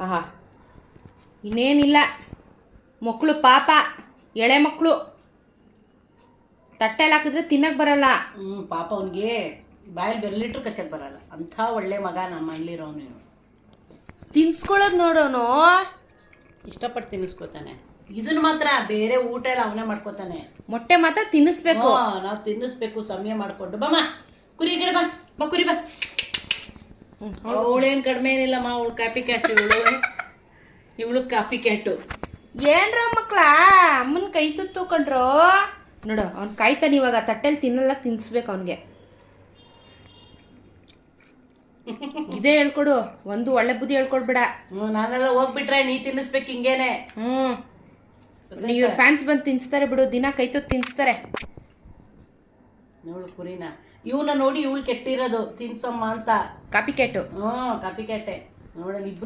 ಆಹಾ, ಇನ್ನೇನಿಲ್ಲ. ಮಕ್ಕಳು ಪಾಪ, ಎಳೆ ಮಕ್ಕಳು ತಟ್ಟೆಲಿ ಹಾಕಿದ್ರೆ ತಿನ್ನಕ್ಕೆ ಬರಲ್ಲ. ಪಾಪ ಅವನಿಗೆ ಬಾಯಲ್ಲಿ ಬೆರಳಿಟ್ರು ಕಚ್ಚಕ್ಕೆ ಬರಲ್ಲ. ಅಂಥ ಒಳ್ಳೆ ಮಗ ನಮ್ಮ ಮನೇಲಿರೋನು. ತಿನ್ಸ್ಕೊಳ್ಳೋದು ನೋಡೋನು ಇಷ್ಟಪಟ್ಟು ತಿನ್ನಿಸ್ಕೊತಾನೆ. ಇದನ್ನ ಮಾತ್ರ ಬೇರೆ ಊಟ ಎಲ್ಲ ಅವನೇ ಮಾಡ್ಕೋತಾನೆ. ಮೊಟ್ಟೆ ಮಾತ್ರ ತಿನ್ನಿಸ್ಬೇಕು. ನಾವು ತಿನ್ನಿಸ್ಬೇಕು ಸಮಯ ಮಾಡ್ಕೊಂಡು. ಬಮ್ಮ ಕುರಿ ಗಿಡ ಬಾ ಕುರಿ ಬಾ. ಅವಳೇನು ಕಡಿಮೆ ಏನಿಲ್ಲಮ್ಮ, ಅವಳು ಕಾಪಿ ಕ್ಯಾಟ್. ಇವಳು ಕಾಪಿ ಕ್ಯಾಟು. ಏನ್ರ ಮಕ್ಳ ಅಮ್ಮನ ಕೈ ತುತ್ತು ಕಂಡ್ರು ನೋಡು. ಅವ್ನು ಕಾಯ್ತಾನೆ ಇವಾಗ. ತಟ್ಟೆಲಿ ತಿನ್ನಲ್ಲ, ತಿನ್ಸ್ಬೇಕು ಅವನಿಗೆ. ಇದೇ ಹೇಳ್ಕೊಡು, ಒಂದು ಒಳ್ಳೆ ಬುದ್ಧಿ ಹೇಳ್ಕೊಡ್ಬೇಡ. ನಾನೆಲ್ಲ ಹೋಗ್ಬಿಟ್ರೆ ನೀ ತಿನ್ನಿಸ್ಬೇಕು ಹಿಂಗೇನೆ. ಇವ್ರ ಫ್ಯಾನ್ಸ್ ಬಂದು ತಿನ್ಸ್ತಾರೆ ಬಿಡು, ದಿನ ಕೈ ತುತ್ತು ತಿನ್ಸ್ತಾರೆ. ನೋಡು ಕುರಿನ, ಇವನ್ನ ನೋಡಿ ಇವಳು ಕೆಟ್ಟಿರೋದು ತಿನ್ಸಮ್ಮ ಅಂತ. Copy Kat. ಕಾಪಿ ಕ್ಯಾಟೆ ನೋಡಲ್ಲಿ ಇಬ್ರು